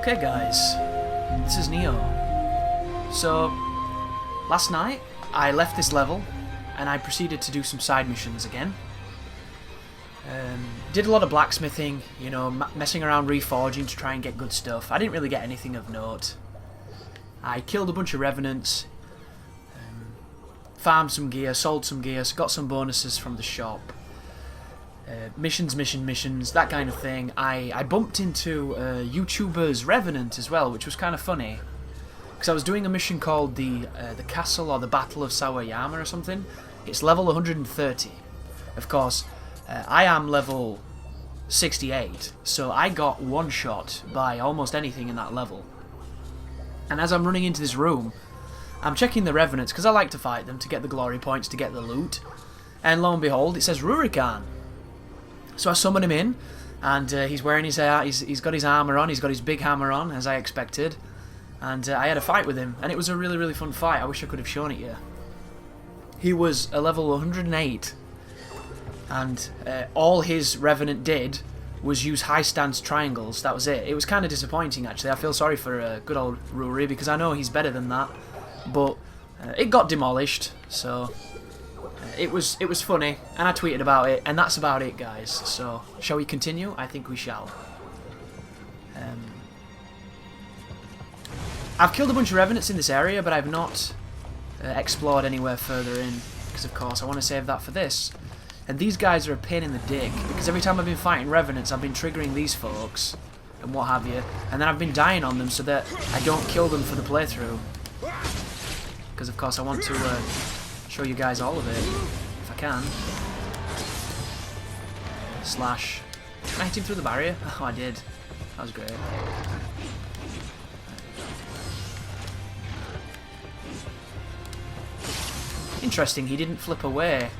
Okay guys, this is Nioh. So, last night I left this level and I proceeded to do some side missions again. Did a lot of blacksmithing, you know, messing around reforging to try and get good stuff. I didn't really get anything of note. I killed a bunch of revenants, farmed some gear, sold some gear, got some bonuses from the shop. Missions, that kind of thing. I bumped into YouTuber's Revenant as well, which was kind of funny. Because I was doing a mission called the Castle or the Battle of Sawayama or something. It's level 130. Of course, I am level 68, so I got one shot by almost anything in that level. And as I'm running into this room, I'm checking the Revenants, because I like to fight them to get the glory points, to get the loot. And lo and behold, it says Rurikan. So I summon him in, and he's wearing his he's got his armour on, he's got his big hammer on, as I expected. And I had a fight with him, and it was a really, really fun fight. I wish I could have shown it you. He was a level 108, and all his Revenant did was use high stance triangles. That was it. It was kind of disappointing, actually. I feel sorry for good old Ruri, because I know he's better than that. But it got demolished, so it was funny, and I tweeted about it, and that's about it, guys. So, shall we continue? I think we shall. I've killed a bunch of Revenants in this area, but I've not explored anywhere further in, because of course I want to save that for this. And these guys are a pain in the dick, because every time I've been fighting Revenants, I've been triggering these folks, and what have you, and then I've been dying on them so that I don't kill them for the playthrough. Because of course I want to show you guys all of it, if I can. Slash. Can I hit him through the barrier? Oh, I did. That was great. Interesting, he didn't flip away.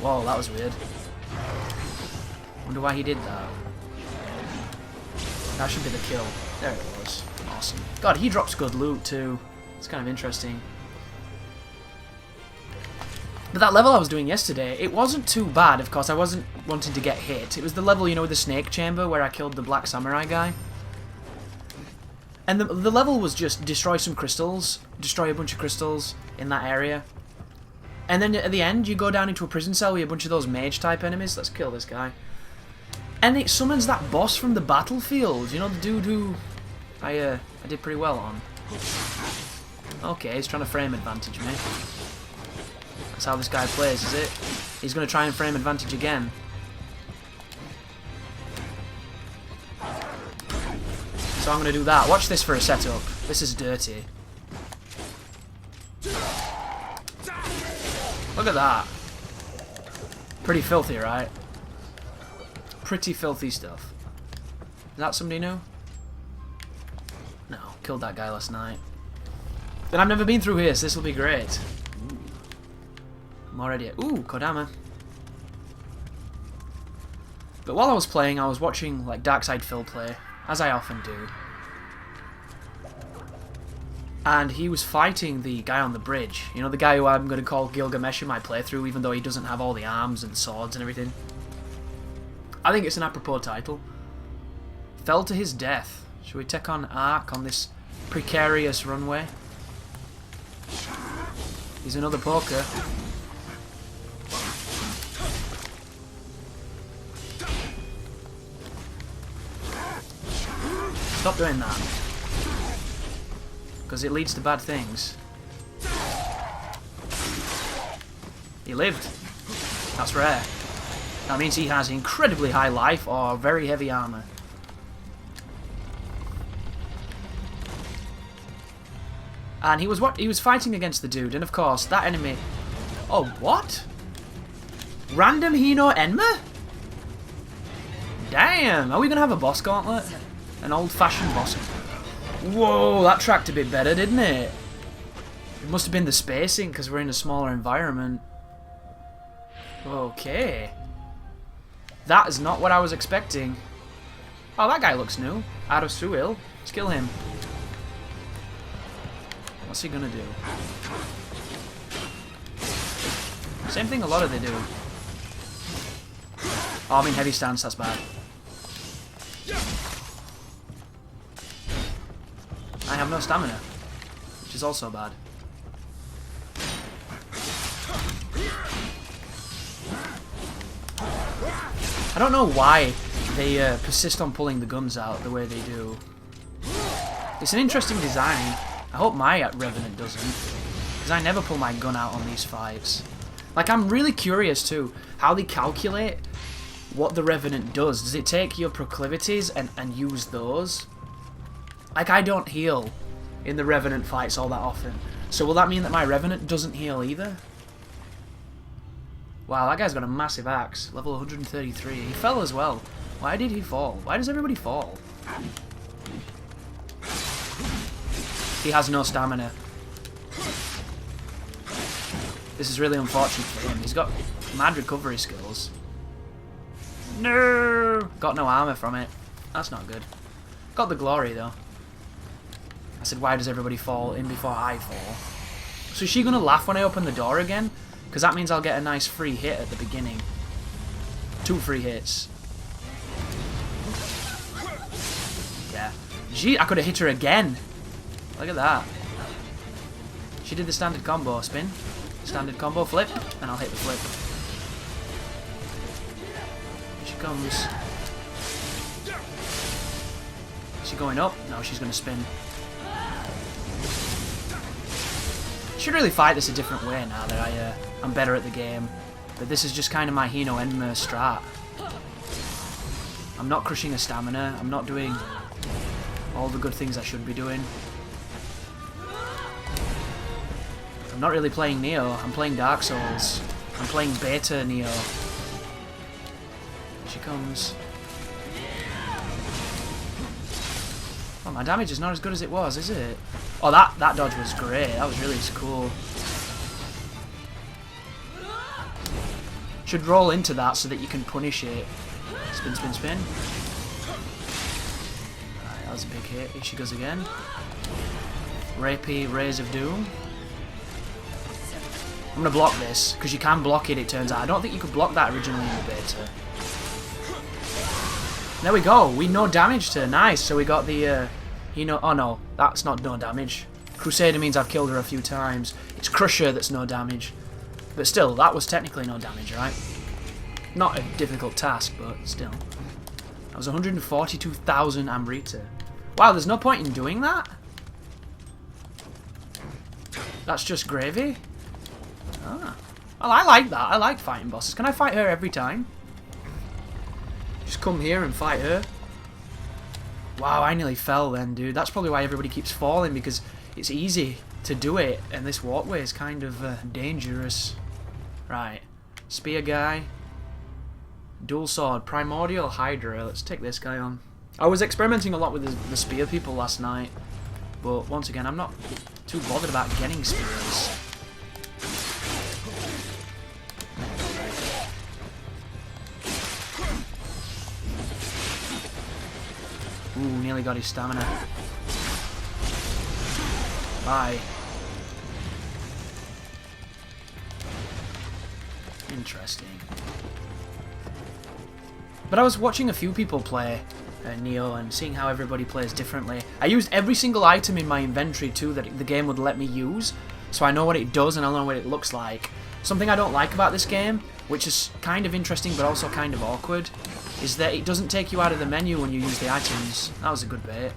Whoa, that was weird. Wonder why he did that. That should be the kill. There it was. Awesome. God, he drops good loot too. It's kind of interesting. But that level I was doing yesterday, it wasn't too bad. Of course, I wasn't wanting to get hit. It was the level, you know, with the snake chamber where I killed the black samurai guy. And the level was just destroy some crystals, destroy a bunch of crystals in that area. And then at the end, you go down into a prison cell with a bunch of those mage-type enemies. Let's kill this guy. And it summons that boss from the battlefield. You know, the dude who I did pretty well on. Okay, he's trying to frame advantage me. That's how this guy plays, is it? He's going to try and frame advantage again. So I'm going to do that. Watch this for a setup. This is dirty. Look at that. Pretty filthy, right? Pretty filthy stuff. Is that somebody new? No, killed that guy last night. But I've never been through here, so this will be great. I'm already... Ooh, Kodama. But while I was playing, I was watching like Darkside Phil play, as I often do. And he was fighting the guy on the bridge. You know, the guy who I'm going to call Gilgamesh in my playthrough, even though he doesn't have all the arms and swords and everything. I think it's an apropos title. Fell to his death. Should we take on Ark on this precarious runway? He's another poker. Stop doing that. Because it leads to bad things. He lived. That's rare. That means he has incredibly high life or very heavy armor. And he was fighting against the dude, and of course that enemy. Oh, what? Random Hino Enma? Damn, are we gonna have a boss gauntlet? An old-fashioned boss. Whoa, that tracked a bit better, didn't it? It must have been the spacing because we're in a smaller environment. Okay. That is not what I was expecting. Oh, that guy looks new. Out of Suil. Let's kill him. What's he gonna do? Same thing a lot of they do. Oh, I'm in heavy stance, that's bad. I have no stamina, which is also bad. I don't know why they persist on pulling the guns out the way they do. It's an interesting design. I hope my Revenant doesn't, because I never pull my gun out on these fights. Like, I'm really curious too, how they calculate what the Revenant does. Does it take your proclivities and use those? Like, I don't heal in the Revenant fights all that often. So will that mean that my Revenant doesn't heal either? Wow, that guy's got a massive axe. Level 133. He fell as well. Why did he fall? Why does everybody fall? He has no stamina. This is really unfortunate for him. He's got mad recovery skills. No! Got no armor from it. That's not good. Got the glory though. I said, why does everybody fall in before I fall? So is she gonna laugh when I open the door again? Because that means I'll get a nice free hit at the beginning. 2 free hits. Yeah. Gee, I could have hit her again. Look at that. She did the standard combo. Spin. Standard combo. Flip. And I'll hit the flip. Here she comes. Is she going up? No, she's going to spin. Should really fight this a different way now that I'm better at the game. But this is just kind of my Hino Enmer strat. I'm not crushing a stamina. I'm not doing all the good things I should be doing. I'm not really playing Nioh. I'm playing Dark Souls. I'm playing Beta Nioh. Here she comes. Oh, my damage is not as good as it was, is it? Oh, that dodge was great. That was really cool. Should roll into that so that you can punish it. Spin, spin, spin. Alright, that was a big hit. Here she goes again. Rapey Rays of Doom. I'm going to block this, because you can block it, it turns out. I don't think you could block that originally in the beta. There we go. We no damage to her. Nice. So we got the... oh no, that's not no damage. Crusader means I've killed her a few times. It's Crusher that's no damage. But still, that was technically no damage, right? Not a difficult task, but still. That was 142,000 Amrita. Wow, there's no point in doing that? That's just gravy? Ah. Well, I like that. I like fighting bosses. Can I fight her every time? Just come here and fight her. Wow, I nearly fell then, dude. That's probably why everybody keeps falling, because it's easy to do it, and this walkway is kind of dangerous. Right. Spear guy. Dual sword. Primordial Hydra. Let's take this guy on. I was experimenting a lot with the spear people last night, but once again, I'm not too bothered about getting spears. Ooh, nearly got his stamina. Bye. Interesting. But I was watching a few people play Nioh and seeing how everybody plays differently. I used every single item in my inventory too that the game would let me use, so I know what it does and I know what it looks like. Something I don't like about this game, which is kind of interesting but also kind of awkward, is that it doesn't take you out of the menu when you use the items. That was a good bait.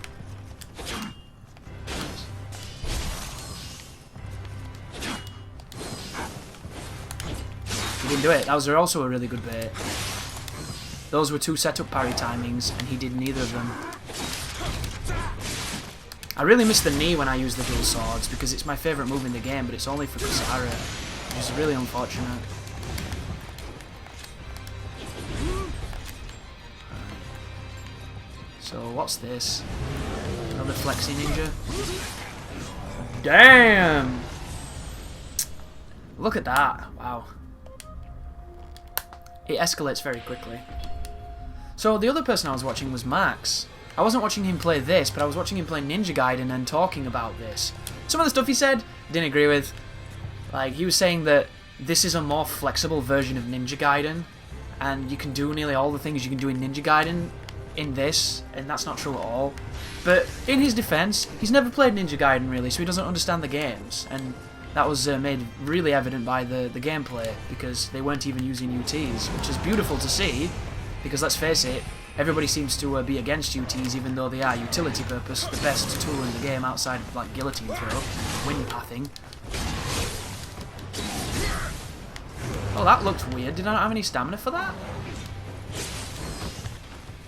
He didn't do it. That was also a really good bait. Those were 2 setup parry timings, and he did neither of them. I really miss the knee when I use the dual swords, because it's my favourite move in the game, but it's only for Kusara, which is really unfortunate. So, what's this? Another Flexi Ninja? Damn! Look at that. Wow. It escalates very quickly. So, the other person I was watching was Max. I wasn't watching him play this, but I was watching him play Ninja Gaiden and talking about this. Some of the stuff he said, didn't agree with. Like, he was saying that this is a more flexible version of Ninja Gaiden, and you can do nearly all the things you can do in Ninja Gaiden in this, and that's not true at all. But in his defense, he's never played Ninja Gaiden really, so he doesn't understand the games, and that was made really evident by the gameplay, because they weren't even using UTs, which is beautiful to see, because let's face it, everybody seems to be against UTs, even though they are utility purpose, the best tool in the game outside of like guillotine throw, wind pathing. Oh, that looked weird. Did I not have any stamina for that?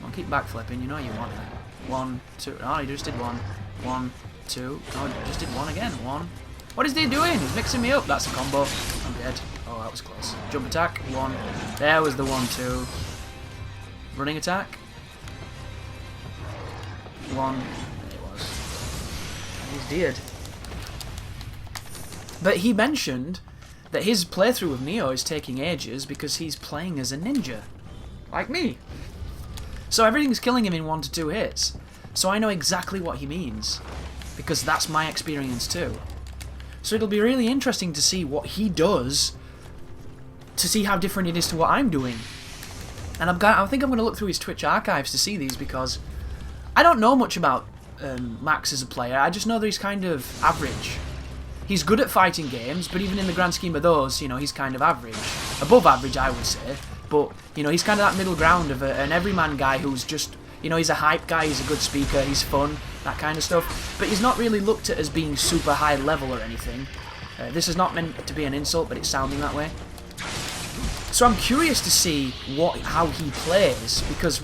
I'll keep backflipping, you know you want it. 1, 2. Oh, he just did 1. 1, 2. Oh, he just did 1 again. 1. What is he doing? He's mixing me up. That's a combo. I'm dead. Oh, that was close. Jump attack. 1. There was the 1, 2. Running attack. 1. There it was. He's dead. But he mentioned that his playthrough of Nioh is taking ages because he's playing as a ninja. Like me. So everything's killing him in 1 to 2 hits. So I know exactly what he means. Because that's my experience too. So it'll be really interesting to see what he does, to see how different it is to what I'm doing. And I think I'm going to look through his Twitch archives to see these, because I don't know much about Max as a player. I just know that he's kind of average. He's good at fighting games, but even in the grand scheme of those, you know, he's kind of average. Above average, I would say. But, you know, he's kind of that middle ground of an everyman guy who's just, you know, he's a hype guy, he's a good speaker, he's fun, that kind of stuff. But he's not really looked at as being super high level or anything. This is not meant to be an insult, but it's sounding that way. So I'm curious to see how he plays, because,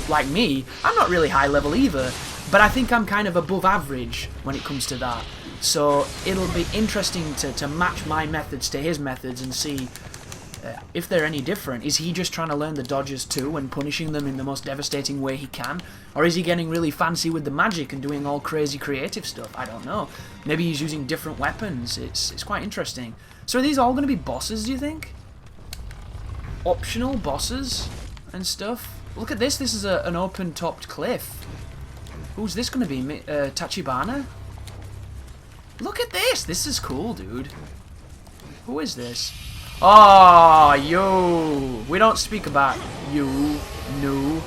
like me, I'm not really high level either, but I think I'm kind of above average when it comes to that. So it'll be interesting to match my methods to his methods and see if they're any different. Is he just trying to learn the dodges too and punishing them in the most devastating way he can? Or is he getting really fancy with the magic and doing all crazy creative stuff? I don't know. Maybe he's using different weapons. It's quite interesting. So are these all going to be bosses, do you think? Optional bosses and stuff? Look at this. This is an open-topped cliff. Who's this going to be? Tachibana? Look at this! This is cool, dude. Who is this? Oh, yo! We don't speak about you, no.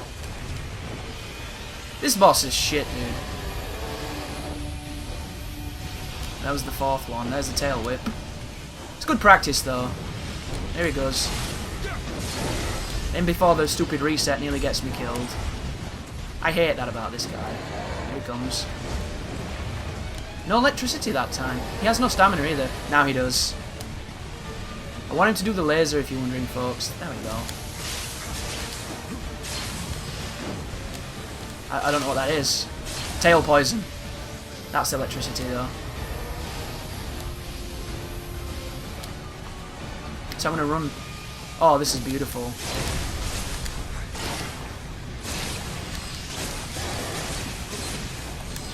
This boss is shit, dude. That was the 4th one. There's the tail whip. It's good practice, though. There he goes. And before the stupid reset nearly gets me killed. I hate that about this guy. Here he comes. No electricity that time. He has no stamina either. Now he does. I want him to do the laser, if you're wondering, folks. There we go. I don't know what that is. Tail poison. That's electricity, though. So I'm going to run. Oh, this is beautiful.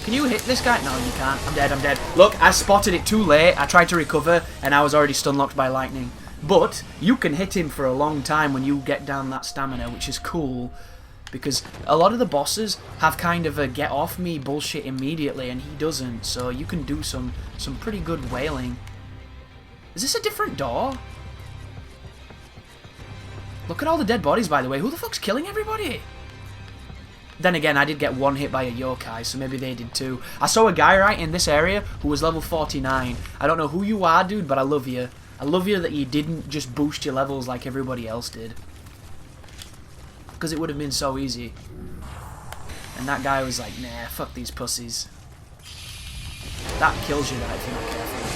Can you hit this guy? No, you can't. I'm dead, I'm dead. Look, I spotted it too late. I tried to recover, and I was already stun-locked by lightning. But you can hit him for a long time when you get down that stamina, which is cool. Because a lot of the bosses have kind of a get-off-me bullshit immediately, and he doesn't. So you can do some pretty good wailing. Is this a different door? Look at all the dead bodies, by the way. Who the fuck's killing everybody? Then again, I did get one hit by a yokai, so maybe they did too. I saw a guy right in this area who was level 49. I don't know who you are, dude, but I love you. I love you that you didn't just boost your levels like everybody else did. Because it would have been so easy. And that guy was like, nah, fuck these pussies. That kills you, that, if you're not careful.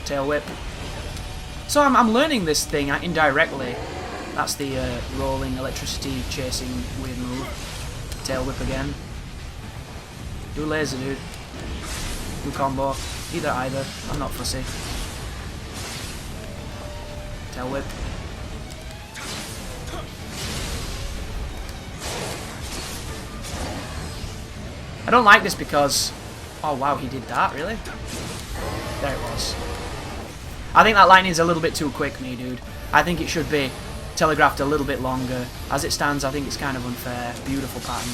Tail whip. So I'm learning this thing indirectly. That's the rolling, electricity, chasing, weird move. Tail whip again. Do laser, dude. Do combo. Either. I'm not fussy. Tail whip. I don't like this because... Oh wow, he did that, really? There it was. I think that lightning's a little bit too quick, me, dude. I think it should be telegraphed a little bit longer. As it stands, I think it's kind of unfair. Beautiful pattern.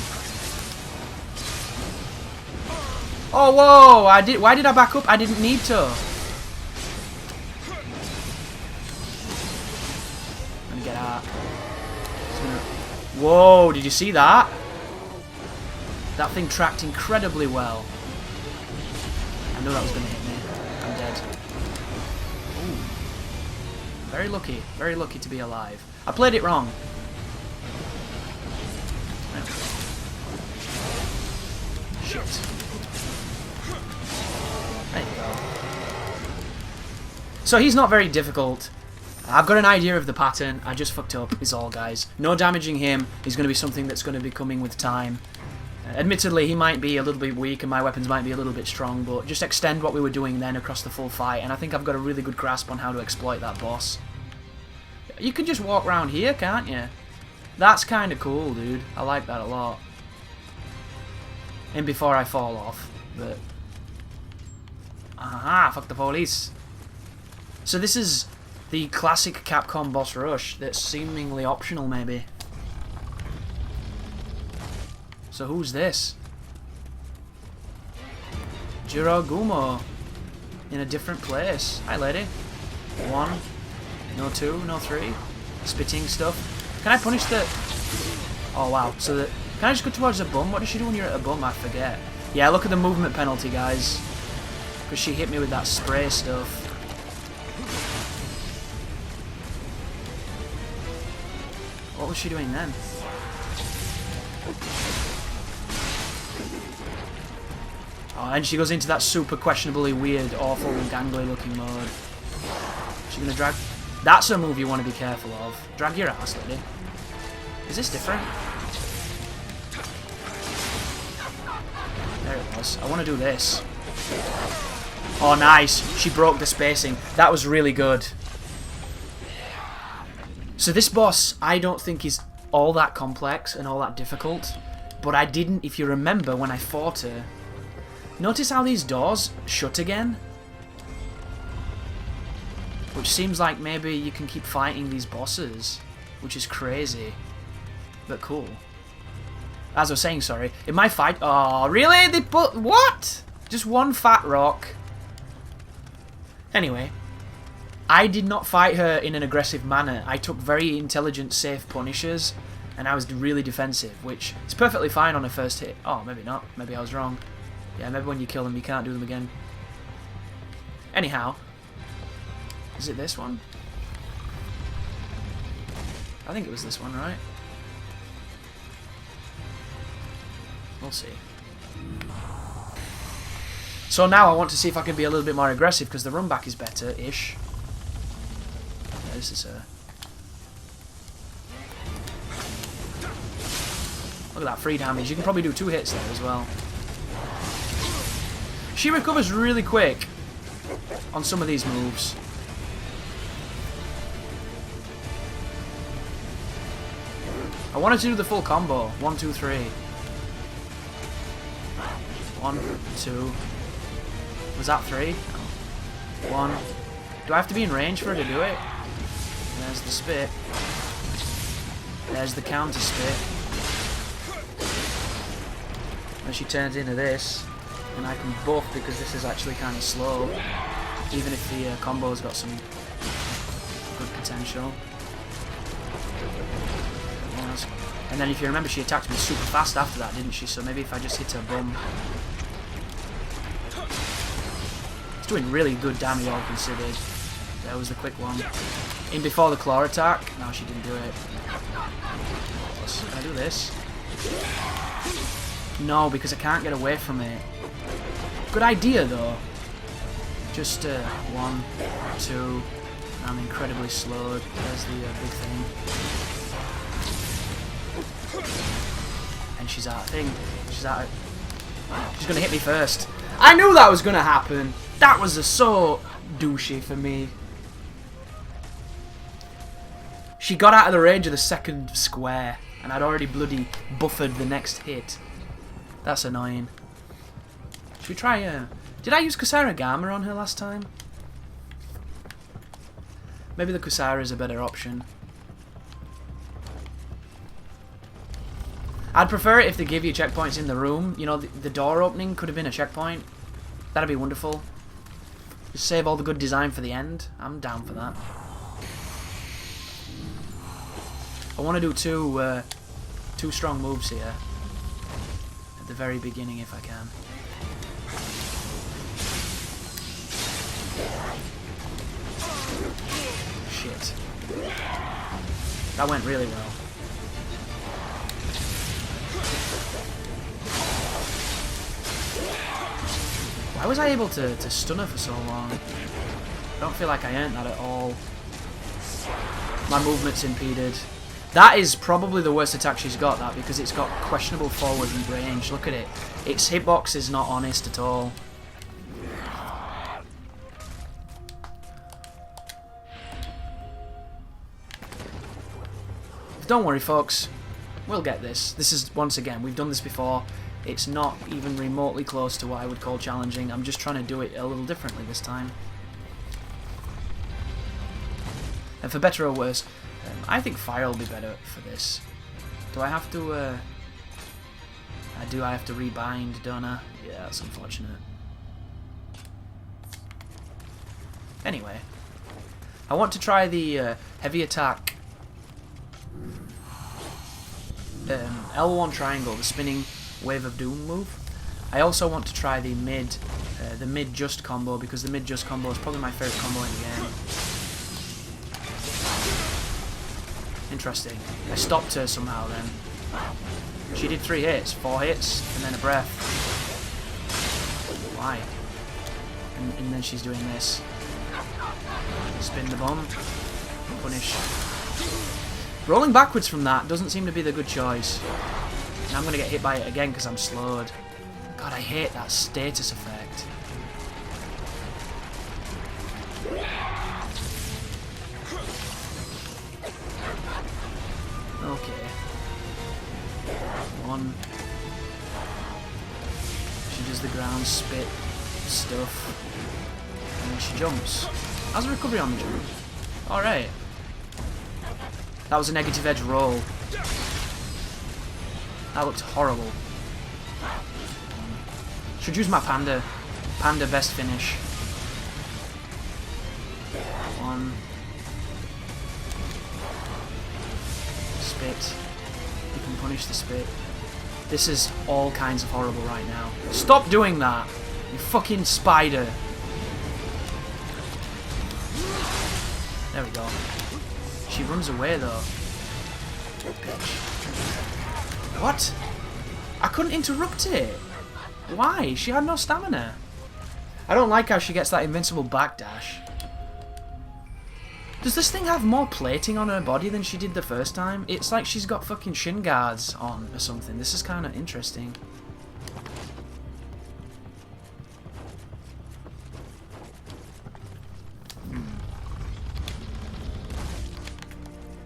Oh, whoa! Why did I back up? I didn't need to. I'm gonna get out. Whoa, did you see that? That thing tracked incredibly well. I knew that was going to hit me. I'm dead. Ooh. Very lucky to be alive. I played it wrong. Shit. There you go. So he's not very difficult. I've got an idea of the pattern. I just fucked up is all, guys. No damaging him is going to be something that's going to be coming with time. Admittedly, he might be a little bit weak and my weapons might be a little bit strong, but just extend what we were doing then across the full fight, and I think I've got a really good grasp on how to exploit that boss. You can just walk around here, can't you? That's kind of cool, dude. I like that a lot. And before I fall off, but... Aha, fuck the police. So this is the classic Capcom boss rush that's seemingly optional, maybe. So who's this? Jiragumo. In a different place. Hi, lady. 1. No 2, no 3. Spitting stuff. Can I punish the... Oh, wow. So the... Can I just go towards a bum? What does she do when you're at a bum? I forget. Yeah, look at the movement penalty, guys. Because she hit me with that spray stuff. What was she doing then? Oh, and she goes into that super questionably weird, awful, gangly looking mode. Is she gonna drag... That's a move you want to be careful of. Drag your ass, lady. Is this different? There it was. I want to do this. Oh, nice. She broke the spacing. That was really good. So this boss, I don't think is all that complex and all that difficult. But I didn't, if you remember, when I fought her... Notice how these doors shut again? Which seems like maybe you can keep fighting these bosses. Which is crazy. But cool. As I was saying, sorry. In my fight... Oh, really? They put... What? Just one fat rock. Anyway. I did not fight her in an aggressive manner. I took very intelligent, safe punishes. And I was really defensive. Which is perfectly fine on a first hit. Oh, maybe not. Maybe I was wrong. Yeah, maybe when you kill them, you can't do them again. Anyhow. Is it this one? I think it was this one, right? We'll see. So now I want to see if I can be a little bit more aggressive, because the run back is better-ish. Yeah, this is her. Look at that free damage. You can probably do 2 hits there as well. She recovers really quick on some of these moves. I wanted to do the full combo. 1, 2, 3. 1, 2. Was that 3? No. 1. Do I have to be in range for her to do it? There's the spit. There's the counter spit. And she turns into this. And I can buff because this is actually kind of slow. Even if the combo's got some good potential. And then if you remember, she attacked me super fast after that, didn't she? So maybe if I just hit her bum. It's doing really good damage all considered. There was the quick one. In before the claw attack. No, she didn't do it. Can I do this? No, because I can't get away from it. Good idea, though. Just 1, 2. I'm incredibly slowed. There's the big thing. And she's out of thing. She's out of... She's going to hit me first. I knew that was going to happen. That was so douchey for me. She got out of the range of the second square. And I'd already bloody buffered the next hit. That's annoying. Should we try... Did I use Kusarigama on her last time? Maybe the Kusara is a better option. I'd prefer it if they give you checkpoints in the room. You know, the door opening could have been a checkpoint. That'd be wonderful. Just save all the good design for the end. I'm down for that. I want to do 2 two strong moves here. At the very beginning, if I can. Shit. That went really well. Why was I able to stun her for so long? I don't feel like I earned that at all. My movement's impeded. That is probably the worst attack she's got, that, because it's got questionable forward range. Look at it. Its hitbox is not honest at all. Don't worry, folks. We'll get this. This is, once again, we've done this before. It's not even remotely close to what I would call challenging. I'm just trying to do it a little differently this time. And for better or worse, I think fire will be better for this. Do I have to, I have to rebind, don't I? Yeah, that's unfortunate. Anyway. I want to try the heavy attack L1 triangle, the spinning wave of doom move. I also want to try the mid just combo, because the mid just combo is probably my favorite combo in the game. Interesting. I stopped her somehow then. She did 3 hits, 4 hits, and then a breath. Why? And then she's doing this. Spin the bomb. Punish. Rolling backwards from that doesn't seem to be the good choice. And I'm going to get hit by it again because I'm slowed. God, I hate that status effect. Okay. 1. She does the ground spit stuff. And then she jumps. How's the recovery on the jump? Alright. That was a negative edge roll. That looked horrible. Should use my panda. Panda best finish. 1. Spit. You can punish the spit. This is all kinds of horrible right now. Stop doing that! You fucking spider! There we go. She runs away though. Bitch. What? I couldn't interrupt it. Why? She had no stamina. I don't like how she gets that invincible backdash. Does this thing have more plating on her body than she did the first time? It's like she's got fucking shin guards on or something. This is kind of interesting.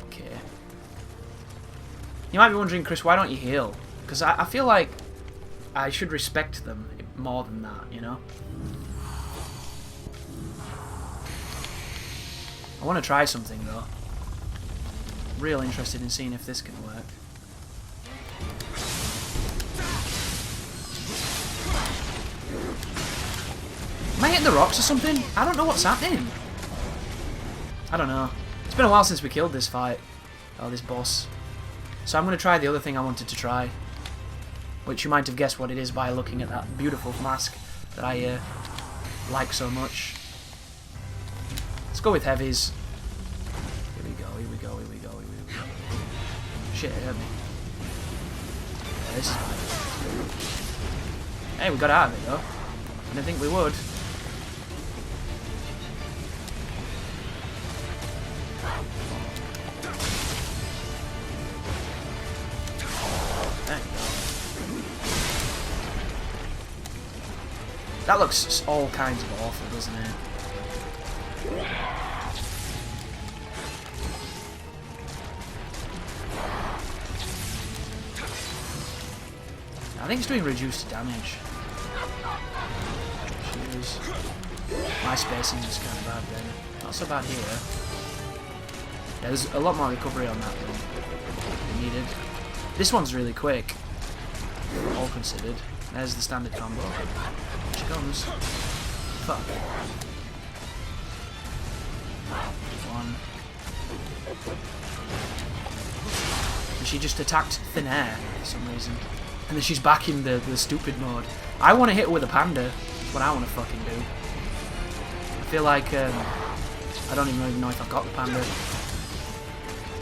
Okay. You might be wondering, Chris, why don't you heal? Because I feel like I should respect them more than that, you know? I want to try something though. Real interested in seeing if this can work. Am I hitting the rocks or something? I don't know what's happening. I don't know. It's been a while since we killed this fight. Oh, this boss. So I'm going to try the other thing I wanted to try. Which you might have guessed what it is by looking at that beautiful mask that I like so much. Let's go with heavies. Here we go, here we go, here we go, here we go. Shit, it hurt me. Yeah, this is bad. Hey, we got out of it though. I didn't think we would. There you go. That looks all kinds of awful, doesn't it? I think it's doing reduced damage. Jeez. My spacing is kind of bad then. Not so bad here. Yeah, there's a lot more recovery on that than needed. This one's really quick, all considered. There's the standard combo. Here she comes. Fuck. 1. She just attacked thin air for some reason. And then she's back in the stupid mode. I want to hit her with a panda. That's what I want to fucking do. I feel like, I don't even know if I've got the panda.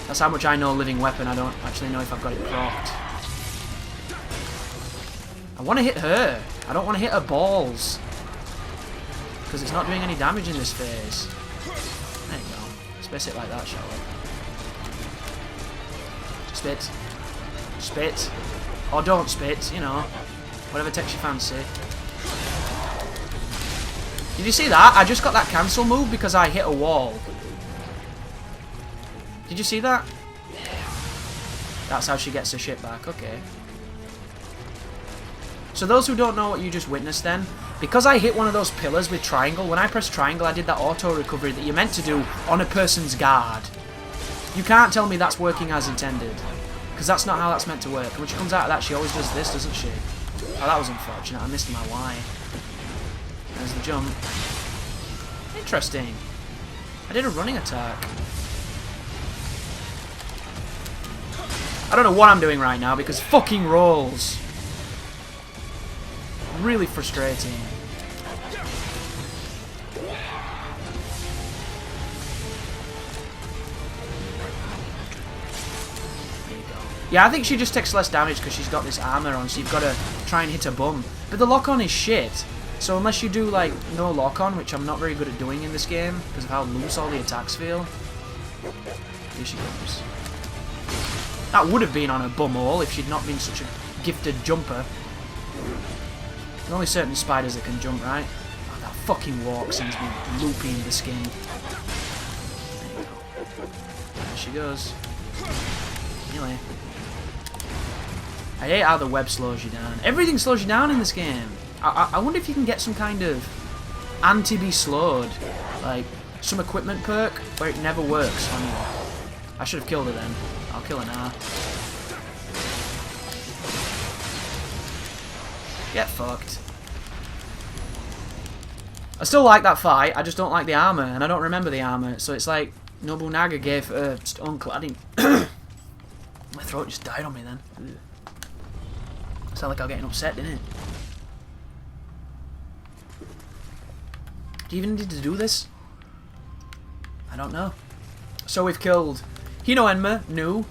That's how much I know living weapon. I don't actually know if I've got it procced. I want to hit her. I don't want to hit her balls. Because it's not doing any damage in this phase. There you go. Space it like that, shall we? Spit. Spit. Or don't spit, you know. Whatever takes your fancy. Did you see that? I just got that cancel move because I hit a wall. Did you see that? That's how she gets her shit back. Okay. So those who don't know what you just witnessed then, because I hit one of those pillars with triangle, when I pressed triangle I did that auto recovery that you're meant to do on a person's guard. You can't tell me that's working as intended. Because that's not how that's meant to work. And when she comes out of that, she always does this, doesn't she? Oh, that was unfortunate. I missed my Y. There's the jump. Interesting. I did a running attack. I don't know what I'm doing right now because fucking rolls. Really frustrating. Yeah, I think she just takes less damage because she's got this armor on, so you've got to try and hit her bum. But the lock-on is shit. So unless you do, like, no lock-on, which I'm not very good at doing in this game, because of how loose all the attacks feel. Here she comes. That would have been on her bumhole if she'd not been such a gifted jumper. There's only certain spiders that can jump, right? Oh, that fucking walk sends me looping the skin. There you go. There she goes. Anyway. I hate how the web slows you down. Everything slows you down in this game. I wonder if you can get some kind of anti-be slowed. Like, some equipment perk where it never works on you. I should have killed her then. I'll kill her now. Get fucked. I still like that fight, I just don't like the armor, and I don't remember the armor. So it's like Nobunaga gave her stone cladding. My throat just died on me then. Sound like I'm getting upset, didn't it? Do you even need to do this? I don't know. So we've killed Hino Enma, Nioh,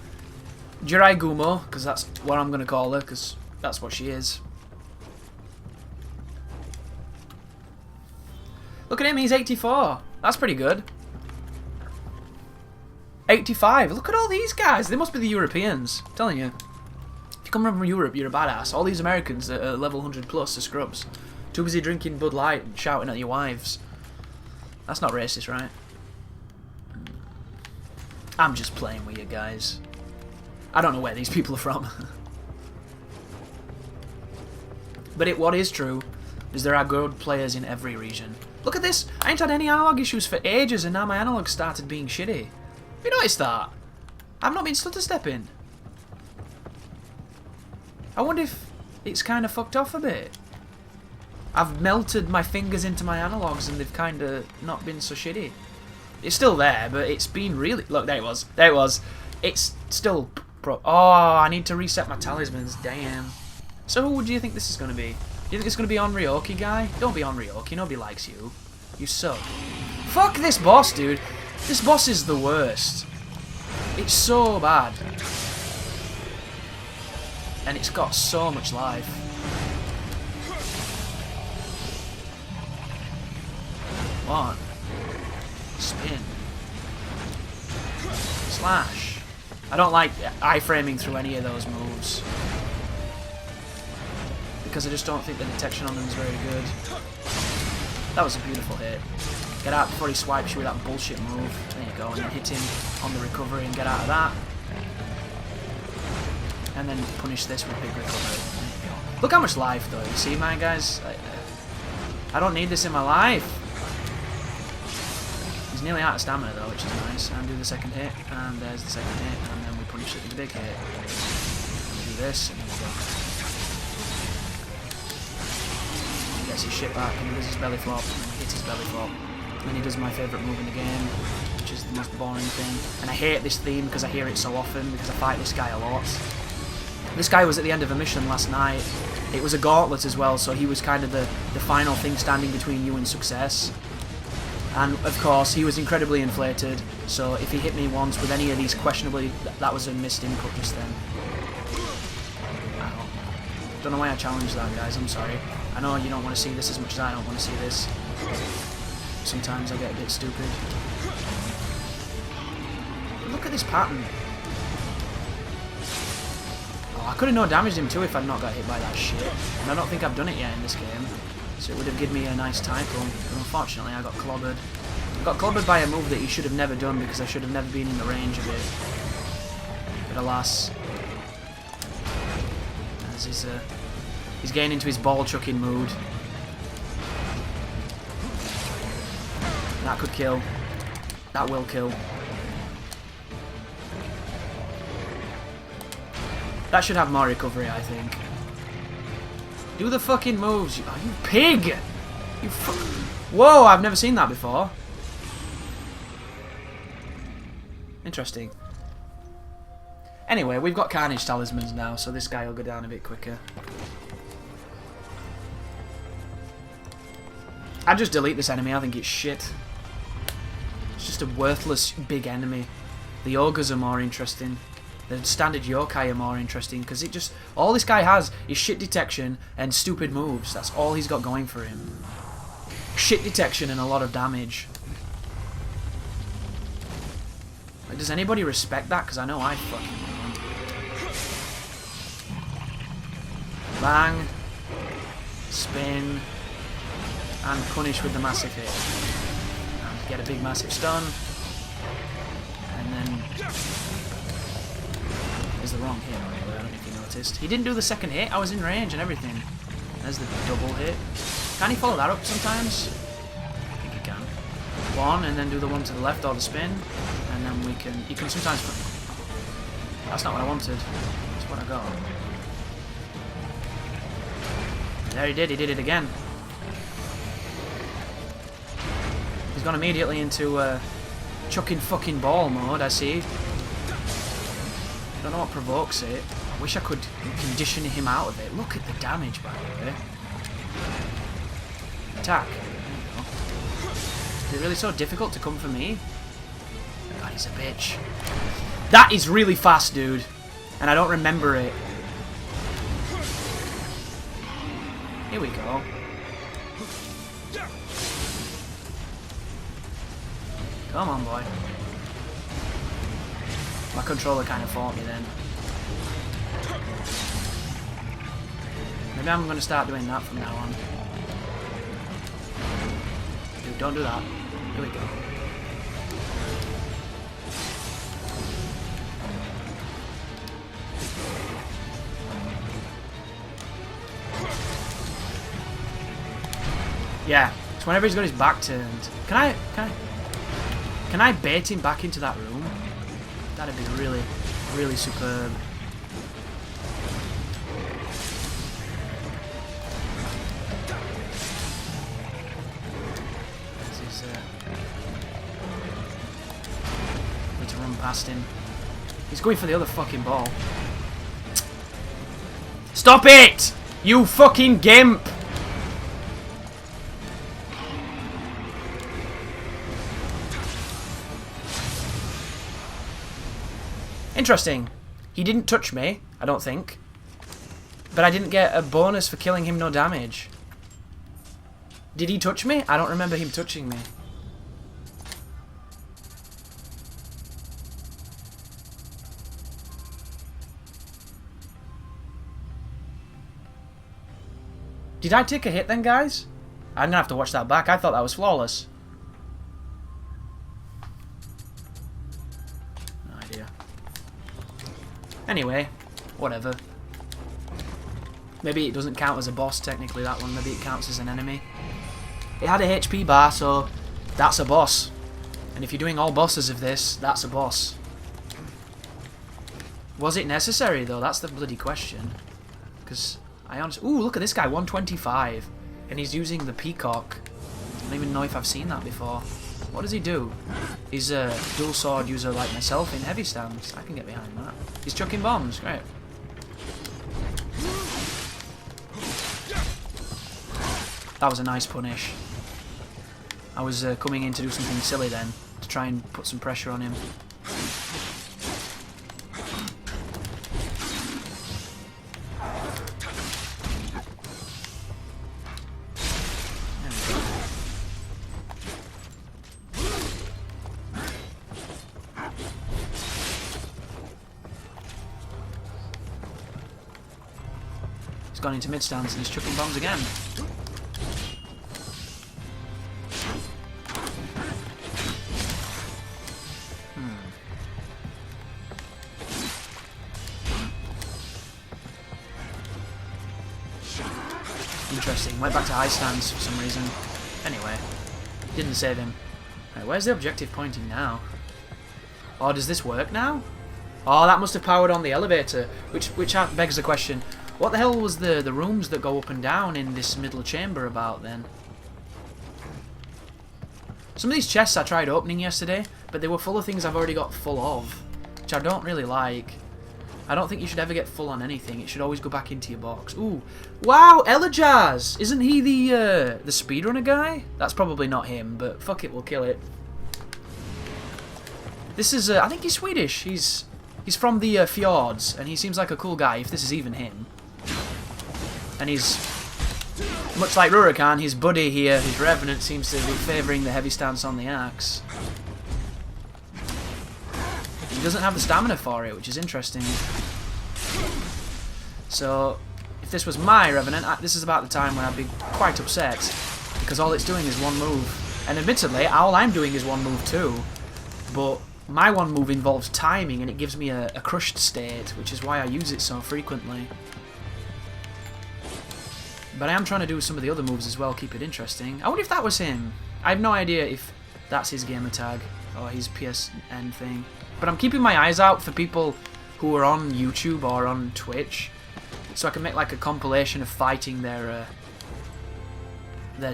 Jirai Gumo, because that's what I'm going to call her, because that's what she is. Look at him, he's 84. That's pretty good. 85. Look at all these guys. They must be the Europeans. I'm telling you. If you come from Europe, you're a badass. All these Americans that are level 100 plus are scrubs. Too busy drinking Bud Light and shouting at your wives. That's not racist, right? I'm just playing with you guys. I don't know where these people are from. But what is true is there are good players in every region. Look at this. I ain't had any analog issues for ages and now my analog started being shitty. Have you noticed that? I've not been stutter stepping. I wonder if it's kind of fucked off a bit. I've melted my fingers into my analogs and they've kind of not been so shitty. It's still there, but it's been really... Look, there it was. There it was. It's still... Oh, I need to reset my talismans. Damn. So who do you think this is going to be? Do you think it's going to be on Ryoki guy? Don't be on Ryoki. Nobody likes you. You suck. Fuck this boss, dude. This boss is the worst. It's so bad. And it's got so much life. One. Spin. Slash. I don't like iframing through any of those moves. Because I just don't think the detection on them is very good. That was a beautiful hit. Get out before he swipes you with that bullshit move. There you go, and then hit him on the recovery and get out of that. And then punish this with big recovery. There you go. Look how much life though, you see my guys? I don't need this in my life. He's nearly out of stamina though, which is nice. And do the second hit, and there's the second hit, and then we punish it with the big hit. And we do this, and there we go. He gets his shit back, and he does his belly flop, and he hits his belly flop. And then he does my favourite move in the game, which is the most boring thing. And I hate this theme because I hear it so often, because I fight this guy a lot. This guy was at the end of a mission last night. It was a gauntlet as well, so he was kind of the final thing standing between you and success. And of course, he was incredibly inflated, so if he hit me once with any of these questionably... That was a missed input just then. Ow. Don't know why I challenged that, guys, I'm sorry. I know you don't want to see this as much as I don't want to see this. Sometimes I get a bit stupid. But look at this pattern. Oh, I could have no damaged him too if I'd not got hit by that shit. And I don't think I've done it yet in this game. So it would have given me a nice title. But unfortunately I got clobbered. I got clobbered by a move that he should have never done because I should have never been in the range of it. But alas. As he's getting into his ball chucking mood. That could kill. That will kill. That should have more recovery, I think. Do the fucking moves. Oh, you pig! You Whoa, I've never seen that before. Interesting. Anyway, we've got Carnage Talismans now, so this guy will go down a bit quicker. I'd just delete this enemy, I think it's shit. It's just a worthless big enemy. The ogres are more interesting. The standard yokai are more interesting because it just... All this guy has is shit detection and stupid moves. That's all he's got going for him. Shit detection and a lot of damage. Like, does anybody respect that? Because I know I fucking don't. Bang. Spin. And punish with the massive hit. And get a big massive stun. And then... There's the wrong hit, by the way, I don't know if you noticed. He didn't do the second hit, I was in range and everything. There's the double hit. Can he follow that up sometimes? I think he can. One, and then do the one to the left or the spin. And then we can... You can sometimes... That's not what I wanted. That's what I got. There he did it again. He's gone immediately into chucking fucking ball mode, I see. Don't know what provokes it. I wish I could condition him out of it. Look at the damage, by the way. Attack. There you go. Is it really so difficult to come for me? God, he's a bitch. That is really fast, dude. And I don't remember it. Here we go. Come on, boy. My controller kind of fought me then. Maybe I'm going to start doing that from now on. Dude, don't do that. Here we go. Yeah, so whenever he's got his back turned, can I bait him back into that room? That'd be really, really superb. This is, need to run past him. He's going for the other fucking ball. Stop it! You fucking gimp! Interesting. He didn't touch me, I don't think. But I didn't get a bonus for killing him no damage. Did he touch me? I don't remember him touching me. Did I take a hit then, guys? I'm gonna have to watch that back. I thought that was flawless. Anyway, whatever. Maybe it doesn't count as a boss, technically, that one. Maybe it counts as an enemy. It had a HP bar, so that's a boss. And if you're doing all bosses of this, that's a boss. Was it necessary, though? That's the bloody question. Because I honestly... Ooh, look at this guy, 125. And he's using the peacock. don't even know if I've seen that before. What does he do? He's a dual sword user like myself in heavy stance. I can get behind that. He's chucking bombs. Great. That was a nice punish. I was coming in to do something silly then, to try and put some pressure on him. He's gone into mid stance and he's chucking bombs again. Interesting. Went back to high stance for some reason. Anyway, didn't save him. Right, where's the objective pointing now? Oh, does this work now? Oh, that must have powered on the elevator, which begs the question: what the hell was the rooms that go up and down in this middle chamber about then? Some of these chests I tried opening yesterday, but they were full of things I've already got full of, which I don't really like. I don't think you should ever get full on anything. It should always go back into your box. Ooh. Wow, Elijaz! Isn't he the speedrunner guy? That's probably not him, but fuck it, we'll kill it. This is, I think he's Swedish. He's from the fjords, and he seems like a cool guy, if this is even him. And he's, much like Rurikan, his buddy here, his Revenant, seems to be favouring the heavy stance on the axe. He doesn't have the stamina for it, which is interesting. So, if this was my Revenant, this is about the time when I'd be quite upset, because all it's doing is one move. And admittedly, all I'm doing is one move too, but my one move involves timing, and it gives me a crushed state, which is why I use it so frequently. But I am trying to do some of the other moves as well, keep it interesting. I wonder if that was him. I have no idea if that's his gamer tag, or his PSN thing. But I'm keeping my eyes out for people who are on YouTube or on Twitch, so I can make like a compilation of fighting their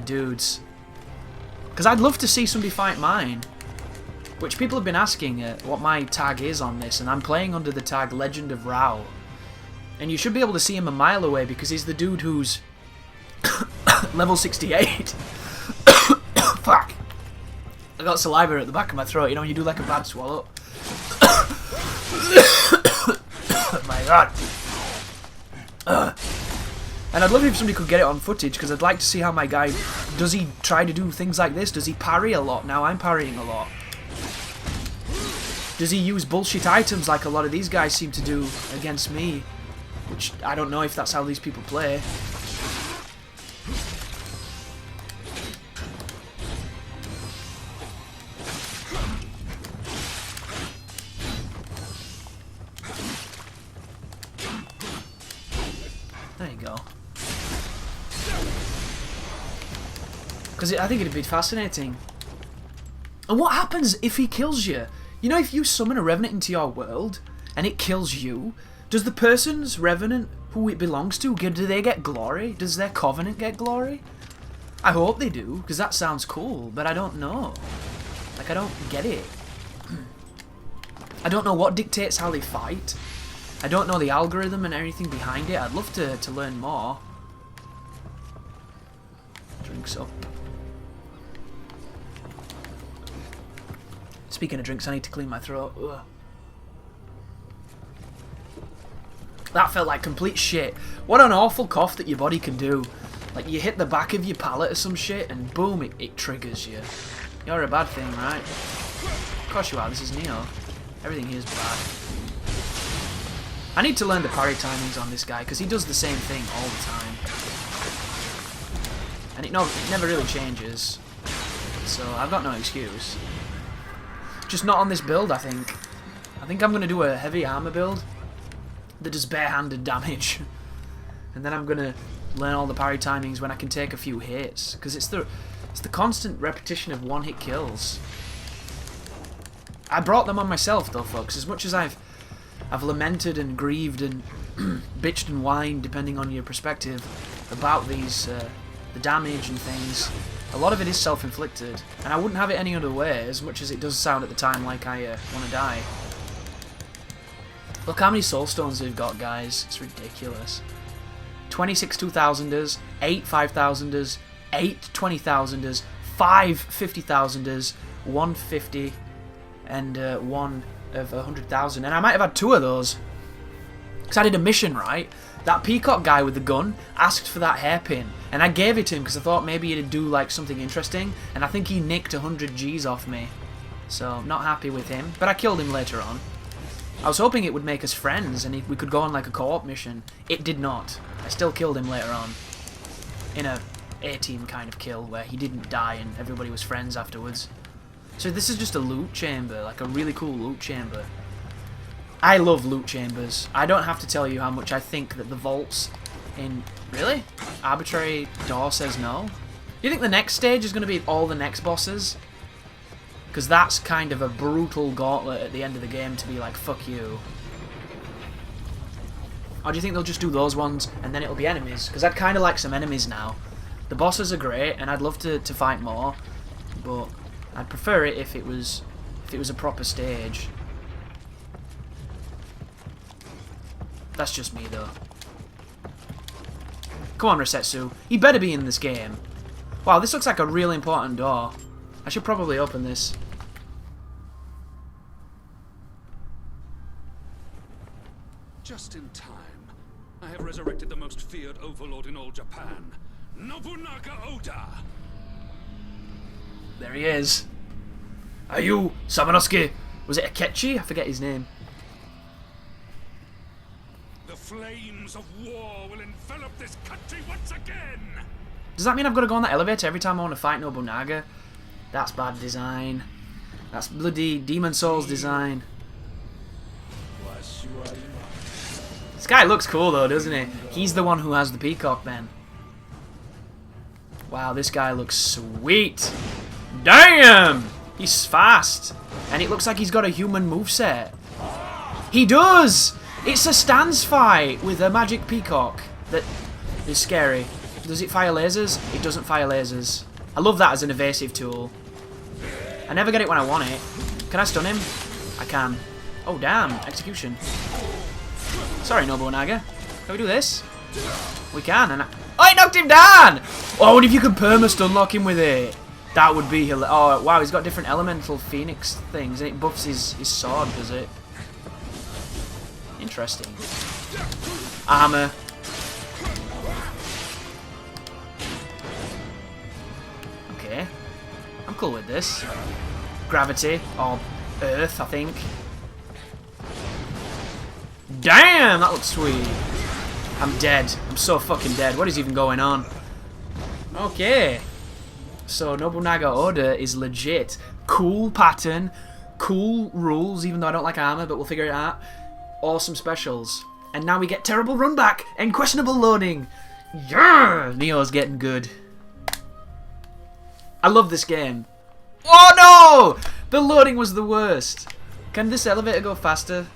dudes. Because I'd love to see somebody fight mine, which people have been asking what my tag is on this, and I'm playing under the tag Legend of Rao. And you should be able to see him a mile away because he's the dude who's level 68. Fuck. I got saliva at the back of my throat, you know when you do like a bad swallow? Oh my god. And I'd love if somebody could get it on footage, because I'd like to see how my guy, does he try to do things like this? Does he parry a lot? Now I'm parrying a lot. Does he use bullshit items like a lot of these guys seem to do against me? Which, I don't know if that's how these people play. There you go. Because I think it'd be fascinating. And what happens if he kills you? You know, if you summon a Revenant into your world, and it kills you, does the person's Revenant who it belongs to, do they get glory? Does their Covenant get glory? I hope they do, because that sounds cool, but I don't know. Like, I don't get it. I don't know what dictates how they fight. I don't know the algorithm and everything behind it. I'd love to learn more. Drinks up. Speaking of drinks, I need to clean my throat. Ugh. That felt like complete shit. What an awful cough that your body can do. Like, you hit the back of your palate or some shit, and boom, it triggers you. You're a bad thing, right? Of course you are, this is Nioh. Everything here is bad. I need to learn the parry timings on this guy, because he does the same thing all the time. And it never really changes. So, I've got no excuse. Just not on this build, I think. I think I'm going to do a heavy armor build that does barehanded damage. And then I'm going to learn all the parry timings when I can take a few hits. Because it's the constant repetition of one-hit kills. I brought them on myself, though, folks. As much as I've lamented and grieved and bitched and whined, depending on your perspective, about these the damage and things. A lot of it is self-inflicted, and I wouldn't have it any other way, as much as it does sound at the time like I want to die. Look how many soul stones we've got, guys. It's ridiculous. 26 2000ers, 8 5000ers, 8 20,000ers, 5 50,000ers, 1 50, and 1 of 100,000. And I might have had 2 of those. Because I did a mission, right? That peacock guy with the gun asked for that hairpin, and I gave it to him because I thought maybe he'd do like something interesting, and I think he nicked 100 G's off me. So, not happy with him, but I killed him later on. I was hoping it would make us friends and we could go on like a co-op mission. It did not. I still killed him later on. In a A-team kind of kill where he didn't die and everybody was friends afterwards. So this is just a loot chamber, like a really cool loot chamber. I love loot chambers. I don't have to tell you how much I think that the vaults in... Really? Arbitrary door says no? You think the next stage is going to be all the next bosses? Because that's kind of a brutal gauntlet at the end of the game to be like, fuck you. Or do you think they'll just do those ones and then it'll be enemies? Because I'd kind of like some enemies now. The bosses are great and I'd love to fight more. But I'd prefer it if it was a proper stage. That's just me, though. Come on, Resetsu. You better be in this game. Wow, this looks like a really important door. I should probably open this. Just in time. I have resurrected the most feared overlord in all Japan, Nobunaga Oda. There he is. Are you Samanosuke? Was it Akechi? I forget his name. The flames of war will envelop this country once again! Does that mean I've got to go on that elevator every time I want to fight Nobunaga? That's bad design. That's bloody Demon Souls design. This guy looks cool though, doesn't he? He's the one who has the peacock then. Wow, this guy looks sweet. Damn! He's fast. And it looks like he's got a human moveset. He does! It's a stance fight with a magic peacock that is scary. Does it fire lasers? It doesn't fire lasers. I love that as an evasive tool. I never get it when I want it. Can I stun him? I can. Oh damn, execution. Sorry, Nobunaga. Can we do this? We can, and oh, it knocked him down! Oh, and if you could perma-stun lock him with it, that would be hilarious. Oh, wow, he's got different elemental phoenix things, and it buffs his sword, does it? Interesting. Armor. Okay. I'm cool with this. Gravity, or Earth, I think. Damn, that looks sweet. I'm dead. I'm so fucking dead. What is even going on? Okay. So Nobunaga Oda is legit. Cool pattern. Cool rules, even though I don't like armor, but we'll figure it out. Awesome specials. And now we get terrible run back and questionable loading. Yeah! Nioh's getting good. I love this game. Oh no! The loading was the worst. Can this elevator go faster?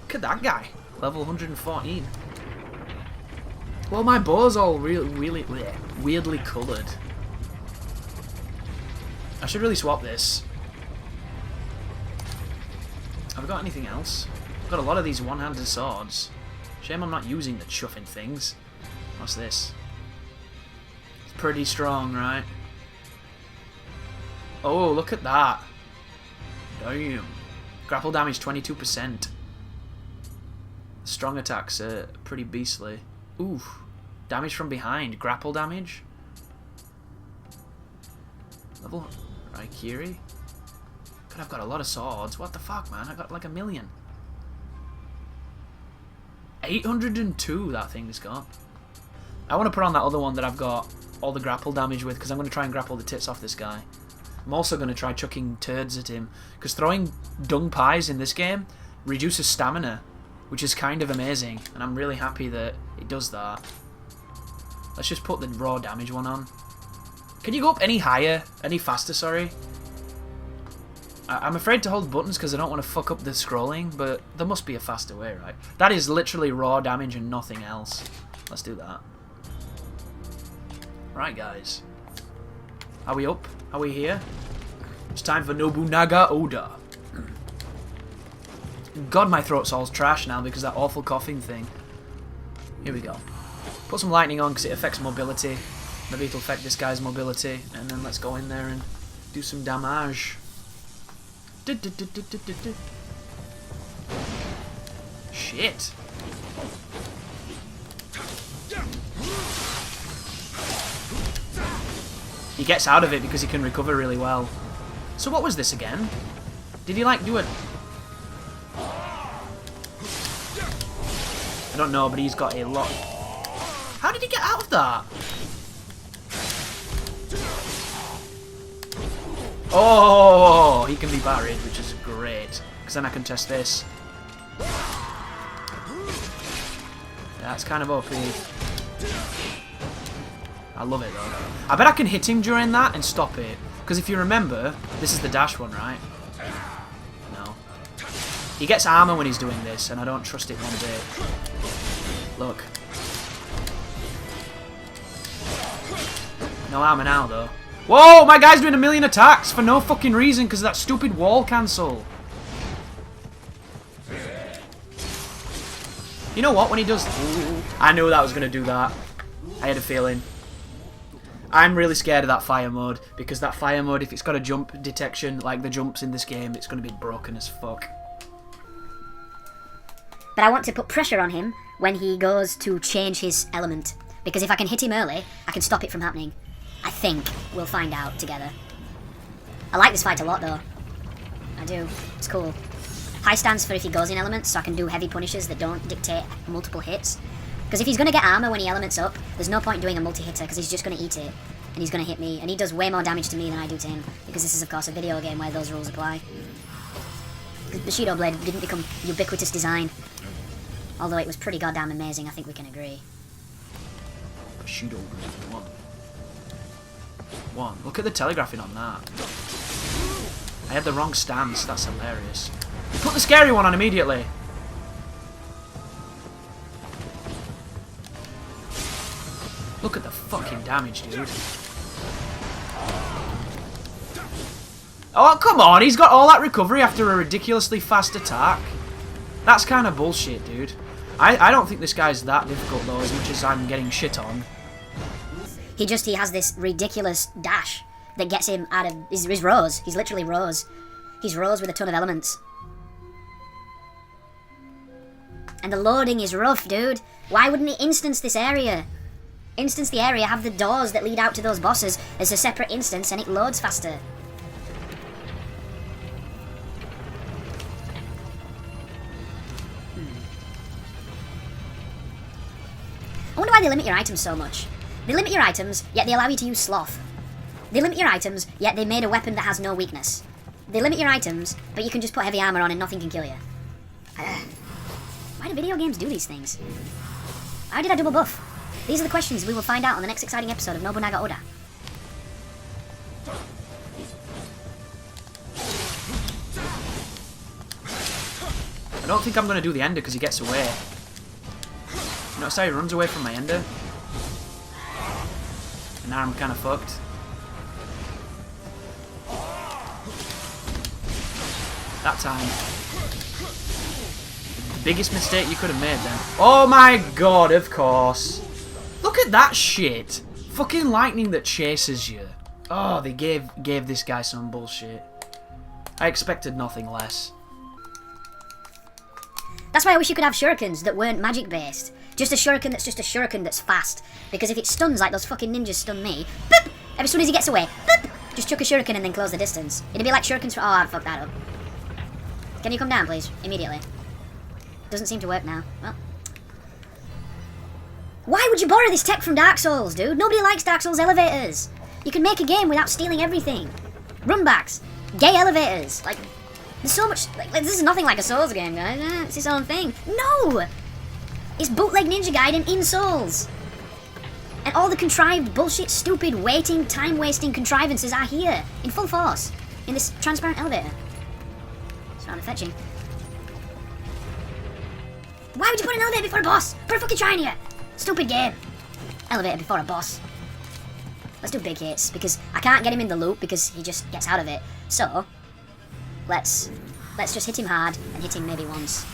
Look at that guy. Level 114. Well, my bow's all really weirdly coloured. I should really swap this. Have I got anything else? I've got a lot of these one-handed swords. Shame I'm not using the chuffing things. What's this? It's pretty strong, right? Oh, look at that. Damn. Grapple damage 22%. Strong attacks are pretty beastly. Ooh. Damage from behind. Grapple damage. Level Raikiri. God, I've got a lot of swords. What the fuck, man? I got like 1,000,000. 802 that thing's got. I want to put on that other one that I've got all the grapple damage with, because I'm going to try and grapple the tits off this guy. I'm also going to try chucking turds at him, because throwing dung pies in this game reduces stamina, which is kind of amazing, and I'm really happy that it does that. Let's just put the raw damage one on. Can you go up any higher? Any faster, sorry? I'm afraid to hold buttons because I don't want to fuck up the scrolling, but there must be a faster way, right? That is literally raw damage and nothing else. Let's do that. Right, guys. Are we up? Are we here? It's time for Nobunaga Oda. God, my throat's all trash now because of that awful coughing thing. Here we go. Put some lightning on because it affects mobility. Maybe it'll affect this guy's mobility. And then let's go in there and do some damage. Shit. He gets out of it because he can recover really well. So what was this again? Did he like do it? I don't know, but he's got a lot. How did he get out of that? Oh, he can be buried, which is great. Because then I can test this. That's kind of OP. I love it though. I bet I can hit him during that and stop it. Because if you remember, this is the dash one, right? No. He gets armor when he's doing this, and I don't trust it one bit. Look. No armor now though. Whoa, my guy's doing 1,000,000 attacks for no fucking reason because of that stupid wall cancel. You know what, when he does... I knew that was going to do that. I had a feeling. I'm really scared of that fire mode, because that fire mode, if it's got a jump detection, like the jumps in this game, it's going to be broken as fuck. But I want to put pressure on him when he goes to change his element, because if I can hit him early, I can stop it from happening. I think we'll find out together. I like this fight a lot though. I do. It's cool. High stands for if he goes in elements, so I can do heavy punishes that don't dictate multiple hits. Because if he's going to get armor when he elements up, there's no point doing a multi-hitter, because he's just going to eat it. And he's going to hit me, and he does way more damage to me than I do to him, because this is of course a video game where those rules apply. The Bushido Blade didn't become ubiquitous design. Although it was pretty goddamn amazing, I think we can agree. Bushido Blade 1. Look at the telegraphing on that. I had the wrong stance, that's hilarious. Put the scary one on immediately. Look at the fucking damage, dude. Oh, come on. He's got all that recovery after a ridiculously fast attack. That's kind of bullshit, dude. I don't think this guy's that difficult, though, as much as I'm getting shit on. He has this ridiculous dash that gets him out of... He's Rose. He's literally Rose. He's Rose with a ton of elements. And the loading is rough, dude. Why wouldn't he instance this area? Instance the area, have the doors that lead out to those bosses as a separate instance, and it loads faster. I wonder why they limit your items so much. They limit your items, yet they allow you to use Sloth. They limit your items, yet they made a weapon that has no weakness. They limit your items, but you can just put heavy armor on and nothing can kill you. Why do video games do these things? How did I double buff? These are the questions we will find out on the next exciting episode of Nobunaga Oda. I don't think I'm going to do the ender because he gets away. You notice how he runs away from my ender? And now I'm kind of fucked. That time. The biggest mistake you could have made then. Oh my god, of course. Look at that shit. Fucking lightning that chases you. Oh, they gave this guy some bullshit. I expected nothing less. That's why I wish you could have shurikens that weren't magic based. Just a shuriken that's just a shuriken that's fast. Because if it stuns like those fucking ninjas stun me, boop! As soon as he gets away, boop! Just chuck a shuriken and then close the distance. It'd be like shurikens for... Oh, I'd fuck that up. Can you come down, please? Immediately. Doesn't seem to work now. Well. Why would you borrow this tech from Dark Souls, dude? Nobody likes Dark Souls elevators. You can make a game without stealing everything. Runbacks. Gay elevators. Like, there's so much... Like, this is nothing like a Souls game, guys. It's its own thing. No! It's Bootleg Ninja Gaiden in Souls. And all the contrived, bullshit, stupid, waiting, time-wasting contrivances are here. In full force. In this transparent elevator. That's what I'm fetching. Why would you put an elevator before a boss? Put a fucking shrine here. Stupid game. Elevator before a boss. Let's do big hits, because I can't get him in the loop because he just gets out of it. So, let's just hit him hard and hit him maybe once.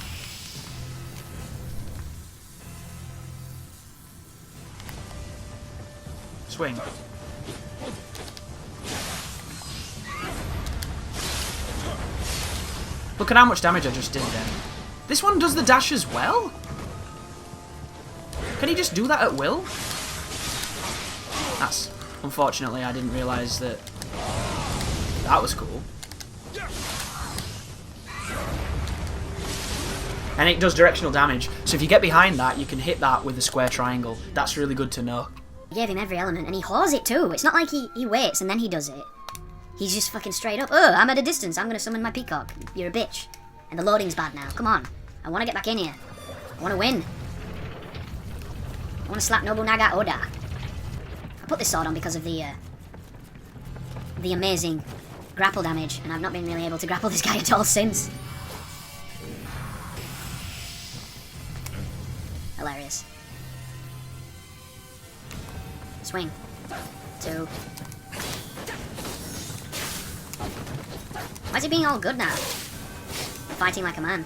Swing. Look at how much damage I just did then. This one does the dash as well? Can he just do that at will? That's... Unfortunately, I didn't realise that... That was cool. And it does directional damage, so if you get behind that, you can hit that with a square triangle. That's really good to know. I gave him every element, and he haws it too. It's not like he waits and then he does it. He's just fucking straight up, oh, I'm at a distance, I'm gonna summon my peacock. You're a bitch. And the loading's bad now, come on. I wanna get back in here. I wanna win. I wanna slap Nobunaga Oda. I put this sword on because of the amazing grapple damage, and I've not been really able to grapple this guy at all since. Hilarious. Swing. 2. Why is he being all good now? Fighting like a man.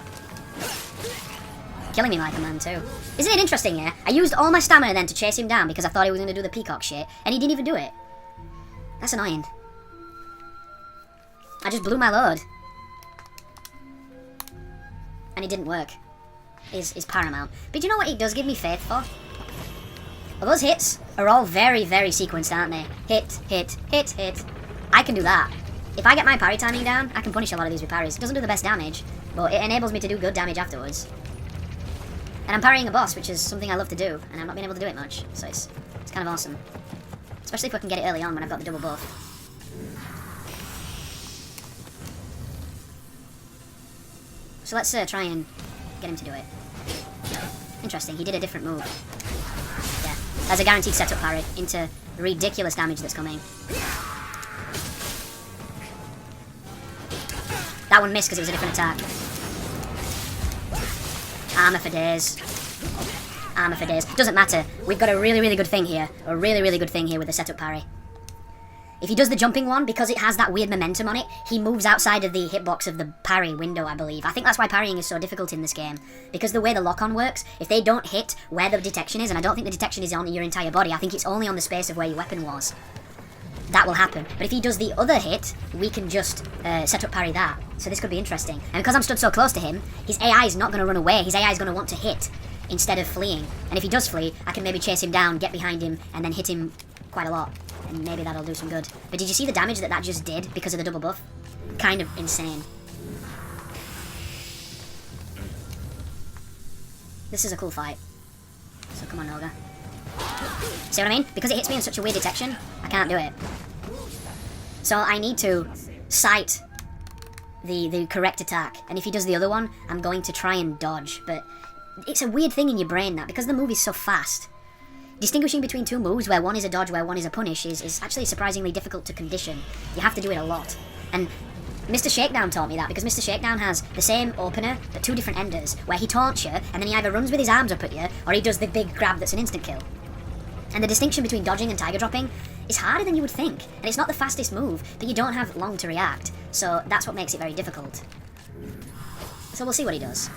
Killing me like a man too. Isn't it interesting, yeah? I used all my stamina then to chase him down because I thought he was going to do the peacock shit, and he didn't even do it. That's annoying. I just blew my load. And it didn't work. Is paramount. But you know what it does give me faith for? Well, those hits are all very, very sequenced, aren't they? Hit, hit, hit, hit. I can do that. If I get my parry timing down, I can punish a lot of these with parries. It doesn't do the best damage, but it enables me to do good damage afterwards. And I'm parrying a boss, which is something I love to do, and I've not been able to do it much, so it's kind of awesome. Especially if I can get it early on when I've got the double buff. So let's try and get him to do it. Interesting, he did a different move. Yeah, there's a guaranteed setup parry into ridiculous damage that's coming. That one missed because it was a different attack. Armor for days. Armor for days. Doesn't matter. We've got a really, really good thing here. A really, really good thing here with the setup parry. If he does the jumping one, because it has that weird momentum on it, he moves outside of the hitbox of the parry window, I believe. I think that's why parrying is so difficult in this game. Because the way the lock-on works, if they don't hit where the detection is, and I don't think the detection is on your entire body, I think it's only on the space of where your weapon was. That will happen. But if he does the other hit, we can just set up parry that. So this could be interesting. And because I'm stood so close to him, his AI is not going to run away. His AI is going to want to hit instead of fleeing. And if he does flee, I can maybe chase him down, get behind him, and then hit him quite a lot. And maybe that'll do some good. But did you see the damage that just did because of the double buff? Kind of insane. This is a cool fight. So come on, Noga. See what I mean? Because it hits me in such a weird detection, I can't do it. So I need to sight the correct attack. And if he does the other one, I'm going to try and dodge. But it's a weird thing in your brain, that, because the move is so fast. Distinguishing between two moves, where one is a dodge, where one is a punish, is actually surprisingly difficult to condition. You have to do it a lot. And Mr. Shakedown taught me that, because Mr. Shakedown has the same opener, but two different enders, where he taunts you, and then he either runs with his arms up at you, or he does the big grab that's an instant kill. And the distinction between dodging and tiger dropping is harder than you would think. And it's not the fastest move, but you don't have long to react. So that's what makes it very difficult. So we'll see what he does.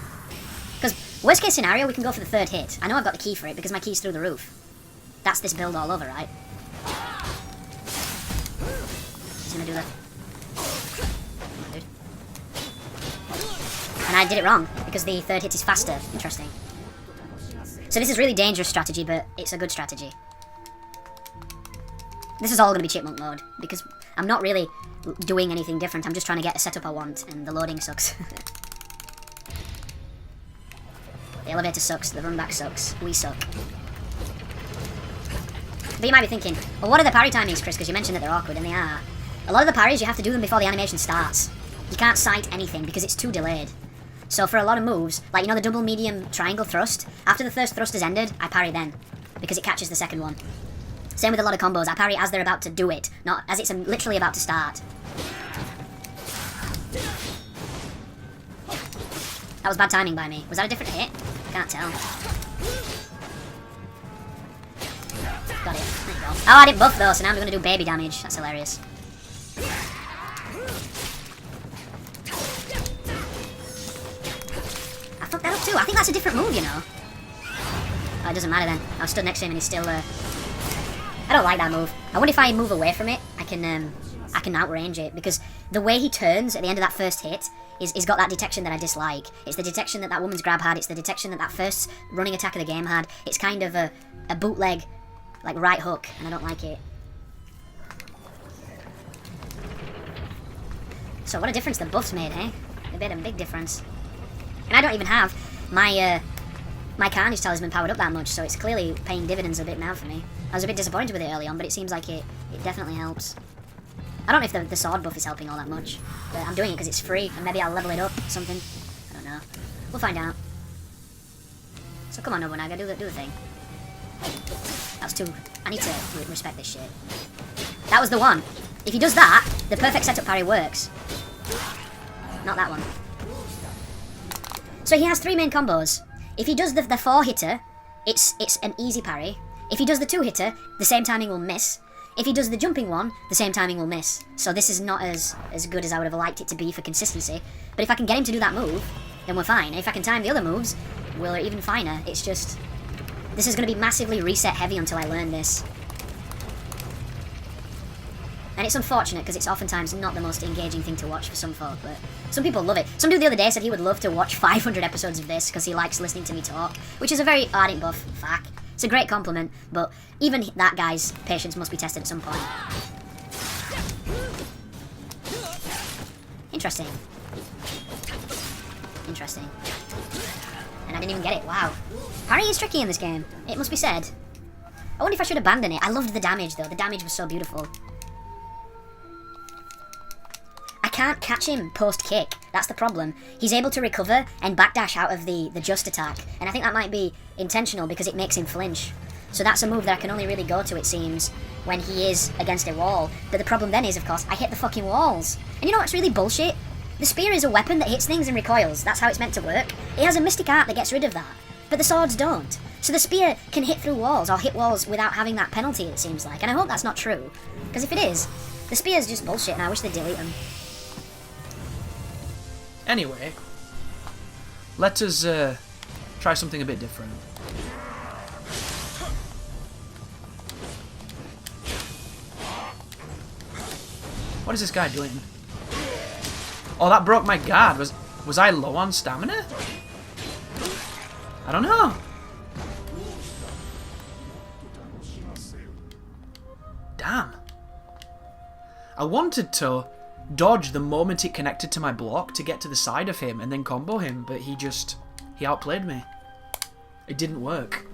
Because worst case scenario, we can go for the third hit. I know I've got the key for it, because my key's through the roof. That's this build all over, right? He's gonna do that. Dude. And I did it wrong, because the third hit is faster. Interesting. So this is really dangerous strategy, but it's a good strategy. This is all going to be chipmunk mode, because I'm not really doing anything different. I'm just trying to get a setup I want, and the loading sucks. The elevator sucks, the run back sucks, we suck. But you might be thinking, well, what are the parry timings, Chris? Because you mentioned that they're awkward, and they are. A lot of the parries, you have to do them before the animation starts. You can't sight anything, because it's too delayed. So for a lot of moves, like, you know, the double medium triangle thrust, after the first thrust has ended, I parry then, because it catches the second one. Same with a lot of combos, I parry as they're about to do it, not as it's literally about to start. That was bad timing by me. Was that a different hit? Can't tell. Got it. Nice. Oh, I didn't buff though, so now I'm going to do baby damage. That's hilarious. I fucked that up too. I think that's a different move, you know. Oh, it doesn't matter then. I was stood next to him and he's still... I don't like that move. I wonder if I move away from it, I can outrange it. Because the way he turns at the end of that first hit is got that detection that I dislike. It's the detection that that woman's grab had. It's the detection that that first running attack of the game had. It's kind of a bootleg, like, right hook, and I don't like it. So what a difference the buffs made, eh? They made a big difference. And I don't even have my Carnage Talisman powered up that much, so it's clearly paying dividends a bit now for me. I was a bit disappointed with it early on, but it seems like it definitely helps. I don't know if the sword buff is helping all that much, but I'm doing it because it's free, and maybe I'll level it up or something. I don't know. We'll find out. So come on, Nobunaga, do the thing. That's too... I need to respect this shit. That was the one. If he does that, the perfect setup parry works. Not that one. So he has 3 main combos. If he does the 4-hitter, it's an easy parry. If he does the 2-hitter, the same timing will miss. If he does the jumping one, the same timing will miss. So this is not as good as I would have liked it to be for consistency. But if I can get him to do that move, then we're fine. If I can time the other moves, we're even finer. It's just... This is going to be massively reset heavy until I learn this. And it's unfortunate because it's oftentimes not the most engaging thing to watch for some folk, but some people love it. Some dude the other day said he would love to watch 500 episodes of this because he likes listening to me talk, which is a very ardent buff fact. It's a great compliment, but even that guy's patience must be tested at some point. Interesting. Interesting. And I didn't even get it, wow. Parrying is tricky in this game, it must be said. I wonder if I should abandon it. I loved the damage though, the damage was so beautiful. I can't catch him post-kick, that's the problem. He's able to recover and backdash out of the just attack, and I think that might be intentional because it makes him flinch. So that's a move that I can only really go to, it seems, when he is against a wall. But the problem then is, of course, I hit the fucking walls. And you know what's really bullshit? The spear is a weapon that hits things and recoils, that's how it's meant to work. It has a mystic art that gets rid of that, but the swords don't. So the spear can hit through walls, or hit walls without having that penalty, it seems like, and I hope that's not true. Because if it is, the spear's just bullshit and I wish they'd delete them. Anyway, let us try something a bit different. What is this guy doing? Oh, that broke my guard. Was I low on stamina? I don't know. Damn. I wanted to dodge the moment it connected to my block to get to the side of him and then combo him, but he outplayed me. It didn't work.